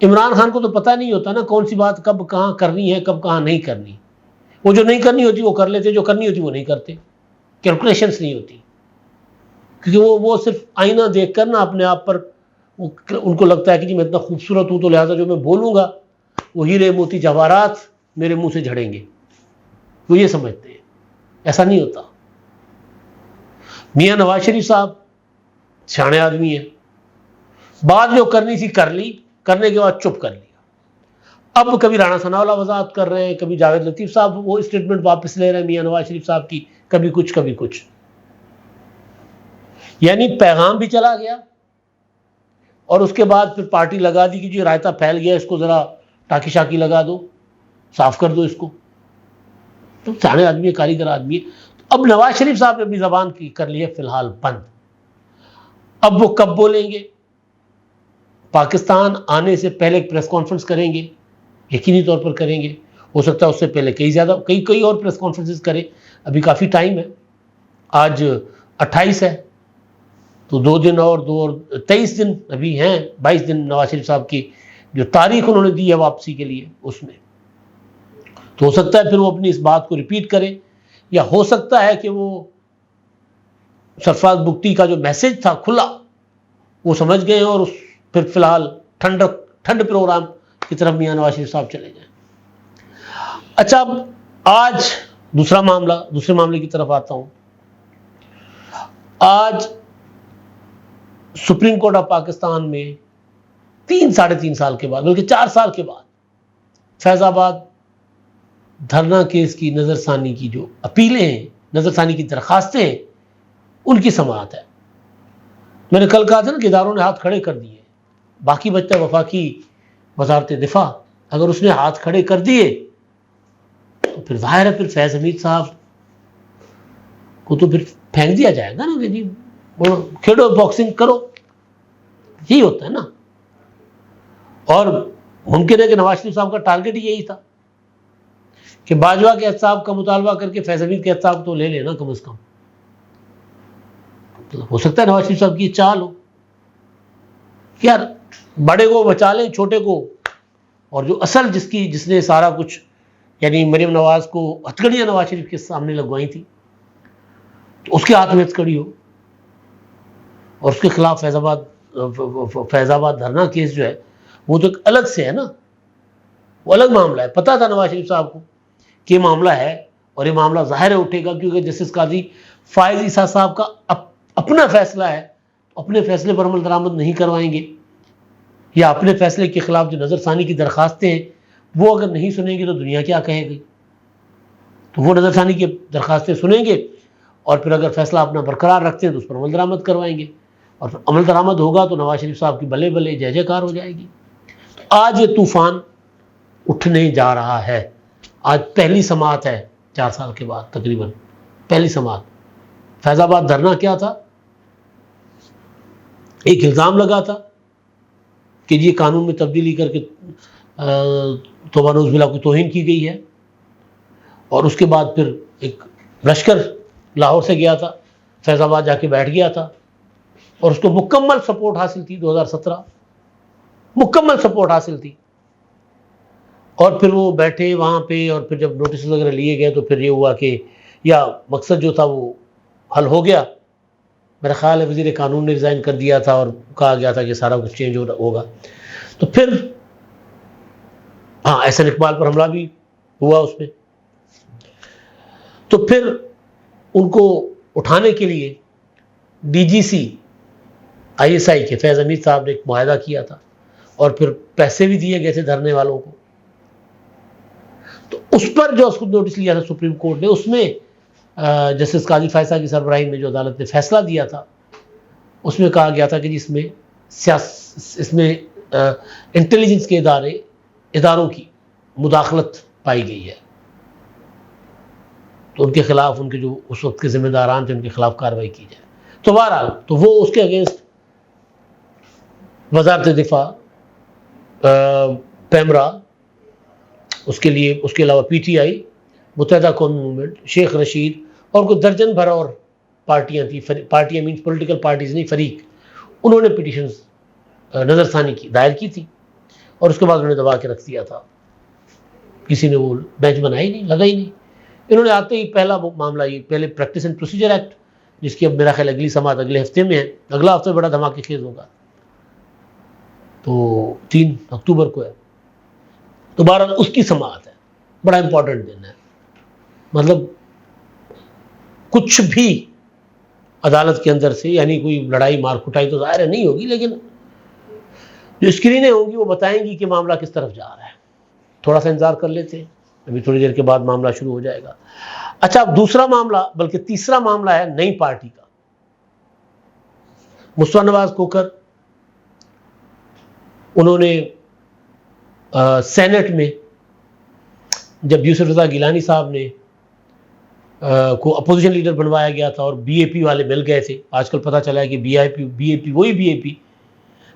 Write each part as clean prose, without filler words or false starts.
عمران خان کو تو پتہ نہیں ہوتا نا کون سی بات کب کہاں کرنی ہے کب کہاں نہیں کرنی. وہ جو نہیں کرنی ہوتی وہ کر لیتے, جو کرنی ہوتی وہ نہیں کرتے, کیلکولیشنس نہیں ہوتی. کیونکہ وہ صرف آئینہ دیکھ کر نا اپنے آپ پر ان کو لگتا ہے کہ جی میں اتنا خوبصورت ہوں تو لہٰذا جو میں بولوں گا وہ ہیرے موتی جواہرات میرے منہ سے جھڑیں گے. وہ یہ سمجھتے ہیں, ایسا نہیں ہوتا. میاں نواز شریف صاحب سیانے آدمی ہیں, بات جو کرنی تھی کر لی, کرنے کے بعد چپ کر لیا. اب کبھی رانا ثناءاللہ وضاحت کر رہے ہیں, کبھی جاوید لطیف صاحب وہ اسٹیٹمنٹ واپس لے رہے ہیں میاں نواز شریف صاحب کی, کبھی کچھ کبھی کچھ. یعنی پیغام بھی چلا گیا اور اس کے بعد پھر پارٹی لگا دی کہ جو رائتا پھیل گیا اس کو ذرا ٹاکی شاکی لگا دو, صاف کر دو اس کو. تو سیانے آدمی ہے, کاریگر آدمی ہے. اب نواز شریف صاحب نے اپنی زبان کی کر لی ہے فی الحال بند. اب وہ کب بولیں گے؟ پاکستان آنے سے پہلے ایک پریس کانفرنس کریں گے, یقینی طور پر کریں گے. ہو سکتا ہے اس سے پہلے کئی اور پریس کانفرنسز کریں. ابھی کافی ٹائم ہے, آج 28 ہے تو 2 دن اور 23 دن ابھی ہیں, 22 دن نواز شریف صاحب کی جو تاریخ انہوں نے دی ہے واپسی کے لیے اس میں. تو ہو سکتا ہے پھر وہ اپنی اس بات کو ریپیٹ کریں, یا ہو سکتا ہے کہ وہ سرفراز بگٹی کا جو میسج تھا کھلا وہ سمجھ گئے اور پھر فی الحال ٹھنڈ پروگرام کی طرف میاں نواز شریف صاحب چلے جائیں. اچھا, اب آج دوسرے معاملے کی طرف آتا ہوں. آج سپریم کورٹ آف پاکستان میں 3-3.5 سال کے بعد, بلکہ 4 سال کے بعد, فیض آباد دھرنا کیس کی نظر ثانی کی جو اپیلیں ہیں, نظر ثانی کی درخواستیں ہیں, ان کی سماعت ہے. میں نے کل کہا تھا نا کہ اداروں نے ہاتھ کھڑے کر دیے, باقی بچتا ہے وفاقی وزارت دفاع. اگر اس نے ہاتھ کھڑے کر دیے تو پھر ظاہر ہے پھر فیض حمید صاحب کو تو پھر پھینک دیا جائے گا نا کہ جی کھیلو باکسنگ کرو, یہی ہوتا ہے نا. اور ممکن ہے کہ نواز شریف صاحب کا ٹارگٹ ہی یہی تھا کہ باجوہ کے احتساب کا مطالبہ کر کے فیض حمید کے احتساب تو لے لینا کم از کم. ہو سکتا ہے نواز شریف صاحب کی چال ہو یار بڑے کو بچا لیں چھوٹے کو, اور جو اصل جس نے سارا کچھ یعنی مریم نواز کو ہتھکڑیاں نواز شریف کے سامنے لگوائی تھی تو اس کے ہاتھ میں ہتھکڑی ہو, اور اس کے خلاف فیض آباد دھرنا کیس جو ہے وہ تو ایک الگ سے ہے نا, وہ الگ معاملہ ہے. پتہ تھا نواز شریف صاحب کو کہ یہ معاملہ ہے اور یہ معاملہ ظاہر اٹھے گا, کیونکہ جسٹس قاضی فائز عیسیٰ صاحب کا اپنا فیصلہ ہے, اپنے فیصلے پر عمل درآمد نہیں کروائیں گے, یا اپنے فیصلے کے خلاف جو نظر ثانی کی درخواستیں ہیں وہ اگر نہیں سنیں گے تو دنیا کیا کہے گی. تو وہ نظر ثانی کی درخواستیں سنیں گے اور پھر اگر فیصلہ اپنا برقرار رکھتے ہیں تو اس پر عمل درآمد کروائیں گے, اور پھر عمل درآمد ہوگا تو نواز شریف صاحب کی بلے بلے جے جے کار ہو جائے گی. آج یہ طوفان اٹھنے جا رہا ہے. آج پہلی سماعت ہے 4 سال کے بعد, تقریباً پہلی سماعت. فیض آباد دھرنا کیا تھا؟ ایک الزام لگا تھا کہ یہ قانون میں تبدیلی کر کے توبہ نعوذ باللہ کو توہین کی گئی ہے, اور اس کے بعد پھر ایک لشکر لاہور سے گیا تھا, فیض آباد جا کے بیٹھ گیا تھا, اور اس کو مکمل سپورٹ حاصل تھی 2017, مکمل سپورٹ حاصل تھی. اور پھر وہ بیٹھے وہاں پہ, اور پھر جب نوٹسز وغیرہ لیے گئے تو پھر یہ ہوا کہ یا مقصد جو تھا وہ حل ہو گیا. میرا خیال ہے وزیر قانون نے ریزائن کر دیا تھا اور کہا گیا تھا کہ سارا کچھ چینج ہوگا. تو پھر ہاں احسن اقبال پر حملہ بھی ہوا اس میں. تو پھر ان کو اٹھانے کے لیے ڈی جی سی ISI کے فیض حمید صاحب نے ایک معاہدہ کیا تھا, اور پھر پیسے بھی دیے گئے تھے دھرنے والوں کو. تو اس پر جو اس کو نوٹس لیا تھا سپریم کورٹ نے, اس میں جسٹس قاضی فائزہ کی سربراہی میں جو عدالت نے فیصلہ دیا تھا اس میں کہا گیا تھا کہ اس میں انٹیلیجنس کے اداروں کی مداخلت پائی گئی ہے, تو ان کے خلاف ان کے جو اس وقت کے ذمہ داران تھے ان کے خلاف کارروائی کی جائے. تو بہرحال تو وہ اس کے اگینسٹ وزارت دفاع, پیمرا, اس کے لیے اس کے علاوہ PTI, متحدہ قومی موومنٹ, شیخ رشید اور کوئی درجن بھر اور پارٹیاں تھیں. پارٹیاں مینس پولیٹیکل پارٹیز نہیں, فریق, انہوں نے پٹیشنز نظر ثانی کی دائر کی تھی. اور اس کے بعد انہوں نے دبا کے رکھ دیا تھا. کسی نے وہ بینچ بنایا ہی نہیں, لگا ہی نہیں. انہوں نے آتے ہی پہلا معاملہ یہ پہلے پریکٹس اینڈ پروسیجر ایکٹ, جس کی اب میرا خیال اگلی سماعت اگلے ہفتے میں ہے, اگلا ہفتے بڑا دھماکے خیز ہوگا, تو 3 اکتوبر کو ہے. تو بہرحال اس کی سماعت ہے, بڑا امپورٹنٹ دن ہے. مطلب کچھ بھی عدالت کے اندر سے, یعنی کوئی لڑائی مار کٹائی تو ظاہر ہے نہیں ہوگی, لیکن جو اسکرینیں ہوں گی وہ بتائیں گی کہ معاملہ کس طرف جا رہا ہے. تھوڑا سا انتظار کر لیتے ہیں, ابھی تھوڑی دیر کے بعد معاملہ شروع ہو جائے گا. اچھا, اب دوسرا معاملہ بلکہ تیسرا معاملہ ہے نئی پارٹی کا. مصطفیٰ نواز کھوکھر, انہوں نے سینٹ میں جب یوسف رضا گیلانی صاحب نے کو اپوزیشن لیڈر بنوایا گیا تھا اور بی اے پی والے مل گئے تھے, آج کل پتہ چلا ہے کہ بی اے پی وہی بی اے پی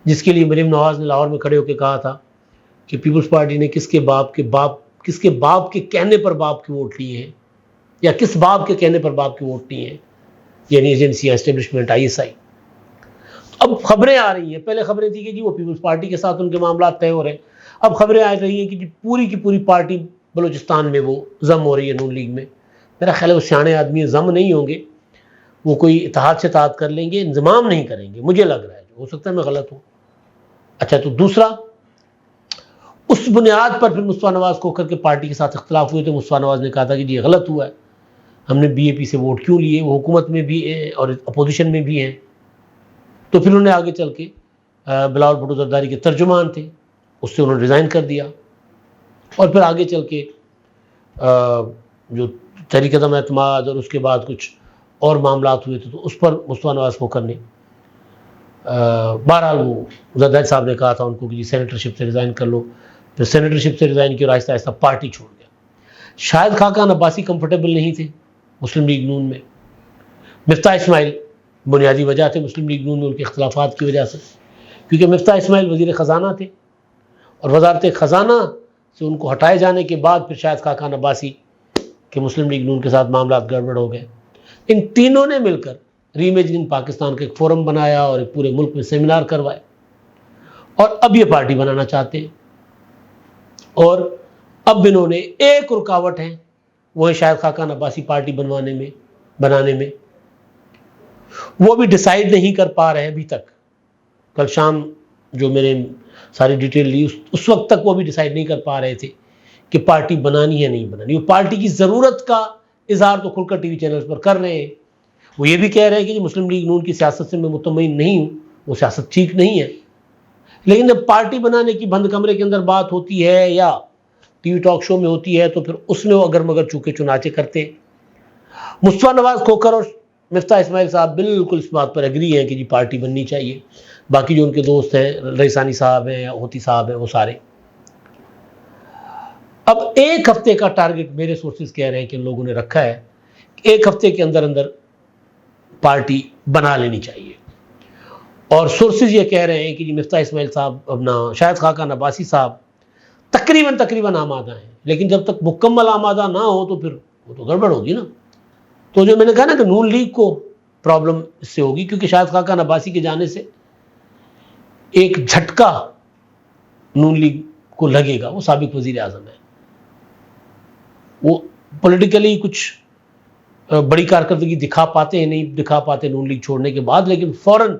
جس کے لیے مریم نواز نے لاہور میں کھڑے ہو کے کہا تھا کہ پیپلز پارٹی نے کس کے باپ کے کہنے پر باپ کے ووٹ لیے ہیں, یا کس باپ کے کہنے پر باپ کے ووٹ لیے ہیں, یعنی ایجنسیاں, اسٹیبلشمنٹ, آئی ایس آئی. اب خبریں آ رہی ہیں, پہلے خبریں تھی کہ جی وہ پیپلز پارٹی کے ساتھ ان کے معاملات طے ہو رہے ہیں. اب خبریں آ رہی ہیں کہ جی پوری کی پوری پارٹی بلوچستان میں وہ ضم ہو رہی ہے نون لیگ میں. میرا خیال ہے وہ سیانے آدمی ضم نہیں ہوں گے, وہ کوئی اتحاد سے اتحاد کر لیں گے, انضمام نہیں کریں گے, مجھے لگ رہا ہے. ہو سکتا ہے میں غلط ہوں. اچھا, تو دوسرا, اس بنیاد پر پھر مصطفیٰ نواز کھوکھر کے پارٹی کے ساتھ اختلاف ہوئے تو مصطفیٰ نواز نے کہا تھا کہ جی یہ غلط ہوا ہے, ہم نے بی اے پی سے ووٹ کیوں لیے, وہ حکومت میں بھی ہیں اور اپوزیشن میں بھی ہیں. تو پھر انہوں نے آگے چل کے بلاول بھٹو زرداری کے ترجمان تھے, اس سے انہوں نے ریزائن کر دیا, اور پھر آگے چل کے جو تحریک عدم اعتماد اور اس کے بعد کچھ اور معاملات ہوئے تھے, تو اس پر مصطفیٰ نواز کھوکھر نے بہرحال وہ زرداری صاحب نے کہا تھا ان کو کہ جی سینیٹرشپ سے ریزائن کر لو. پھر سینیٹرشپ سے ریزائن کی اور آہستہ آہستہ پارٹی چھوڑ گیا. شاید خاقان عباسی کمفرٹیبل نہیں تھے مسلم لیگ نون میں. مفتاح اسماعیل بنیادی وجہ تھے مسلم لیگ نون میں ان کے اختلافات کی وجہ سے, کیونکہ مفتاح اسماعیل وزیر خزانہ تھے, اور وزارت خزانہ سے ان کو ہٹائے جانے کے بعد پھر شاید خاقان عباسی کے مسلم لیگ نون کے ساتھ معاملات گڑبڑ ہو گئے. ان تینوں نے مل کر ری امیجننگ پاکستان کا ایک فورم بنایا اور ایک پورے ملک میں سیمینار کروائے, اور اب یہ پارٹی بنانا چاہتے ہیں. اور اب انہوں نے ایک رکاوٹ ہے, وہ ہے شاید خاقان عباسی پارٹی بنانے میں وہ بھی ڈیسائیڈ نہیں کر پا رہے ابھی تک. کل شام جو میں نے ساری ڈیٹیل لی, اس وقت تک وہ بھی ڈیسائیڈ نہیں کر پا رہے تھے کہ پارٹی بنانی ہے نہیں بنانی. وہ پارٹی کی ضرورت کا اظہار تو کھل کر ٹی وی چینلز پر کر رہے ہیں. وہ یہ بھی کہہ رہے ہیں کہ مسلم لیگ نون کی سیاست سے میں مطمئن نہیں ہوں, وہ سیاست ٹھیک نہیں ہے. لیکن جب پارٹی بنانے کی بند کمرے کے اندر بات ہوتی ہے یا ٹی وی ٹاک شو میں ہوتی ہے, تو پھر اس میں وہ اگر مگر چونکے چنانچے کرتے. مصطفیٰ نواز کھوکھر اور مفتاح اسماعیل صاحب بالکل اس بات پر ایگری ہیں کہ جی پارٹی بننی چاہیے. باقی جو ان کے دوست ہیں, رئیسانی صاحب ہیں یا ہوتی صاحب ہیں, وہ سارے. اب ایک ہفتے کا ٹارگٹ میرے سورسز کہہ رہے ہیں کہ ان لوگوں نے رکھا ہے, ایک ہفتے کے اندر اندر پارٹی بنا لینی چاہیے. اور سورسز یہ کہہ رہے ہیں کہ جی مفتاح اسماعیل صاحب, اپنا شاہد خاقان عباسی صاحب تقریباً آمادہ ہیں, لیکن جب تک مکمل آمادہ نہ ہو تو پھر وہ تو گڑبڑ ہوگی نا. تو جو میں نے کہا نا کہ نون لیگ کو پرابلم اس سے ہوگی, کیونکہ شاہد خاقان عباسی کے جانے سے ایک جھٹکا نون لیگ کو لگے گا. وہ سابق وزیر اعظم ہے, وہ پولیٹیکلی کچھ بڑی کارکردگی دکھا پاتے ہیں, نہیں دکھا پاتے نون لیگ چھوڑنے کے بعد, لیکن فوراً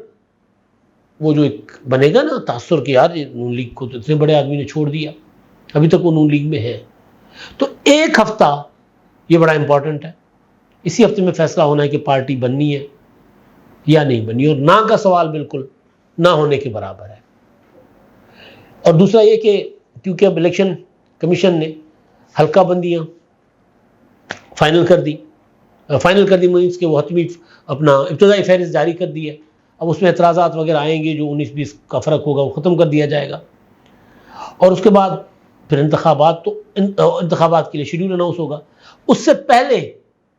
وہ جو ایک بنے گا نا تاثر کہ یار نون لیگ کو تو اتنے بڑے آدمی نے چھوڑ دیا, ابھی تک وہ نون لیگ میں ہے. تو ایک ہفتہ یہ بڑا امپورٹنٹ ہے. اسی ہفتے میں فیصلہ ہونا ہے کہ پارٹی بننی ہے یا نہیں بننی, اور نہ کا سوال بالکل نہ ہونے کے برابر ہے. اور دوسرا یہ کہ کیونکہ اب الیکشن کمیشن نے حلقہ بندیاں فائنل کر دی مینس کہ وہ حتمی اپنا ابتدائی فہرست جاری کر دی ہے. اب اس میں اعتراضات وغیرہ آئیں گے, جو 19-20 کا فرق ہوگا وہ ختم کر دیا جائے گا. اور اس کے بعد پھر انتخابات کے لیے شیڈول اناؤنس ہوگا. اس سے پہلے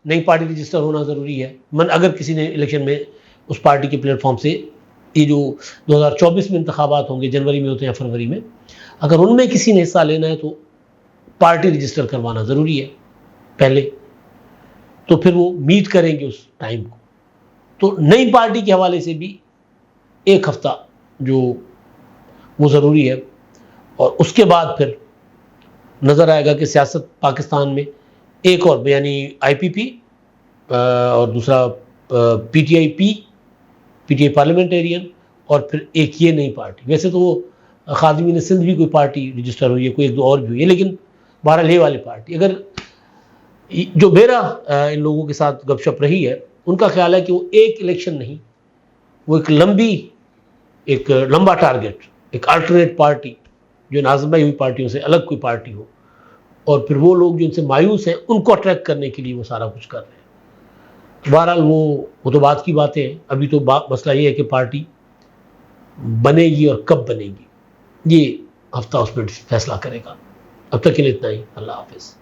نئی پارٹی رجسٹر ہونا ضروری ہے. اگر کسی نے الیکشن میں اس پارٹی کے پلیٹ فارم سے, یہ جو 2024 میں انتخابات ہوں گے, جنوری میں ہوتے ہیں یا فروری میں, اگر ان میں کسی نے حصہ لینا ہے تو پارٹی رجسٹر کروانا ضروری ہے پہلے, تو پھر وہ میٹ کریں گے اس ٹائم کو. تو نئی پارٹی کے حوالے سے بھی ایک ہفتہ جو وہ ضروری ہے. اور اس کے بعد پھر نظر آئے گا کہ سیاست پاکستان میں ایک اور یعنی آئی پی پی اور دوسرا پی ٹی آئی پارلیمنٹیرین اور پھر ایک یہ نئی پارٹی. ویسے تو وہ خادمین سندھ بھی کوئی پارٹی رجسٹر ہوئی ہے, کوئی ایک دو اور بھی ہوئی ہے, لیکن بہرحال یہ والی پارٹی. اگر جو میرا ان لوگوں کے ساتھ گپ شپ رہی ہے ان کا خیال ہے کہ وہ ایک الیکشن نہیں, وہ ایک لمبا ٹارگٹ, ایک الٹرنیٹ پارٹی جو ان آزمائی ہوئی پارٹیوں سے الگ کوئی پارٹی ہو, اور پھر وہ لوگ جو ان سے مایوس ہیں ان کو اٹریکٹ کرنے کے لیے وہ سارا کچھ کر رہے ہیں. بہرحال وہ تو بات کی باتیں ہیں. ابھی تو مسئلہ یہ ہے کہ پارٹی بنے گی اور کب بنے گی یہ ہفتہ اس پہ فیصلہ کرے گا. اب تک کے لیے اتنا ہی. اللہ حافظ.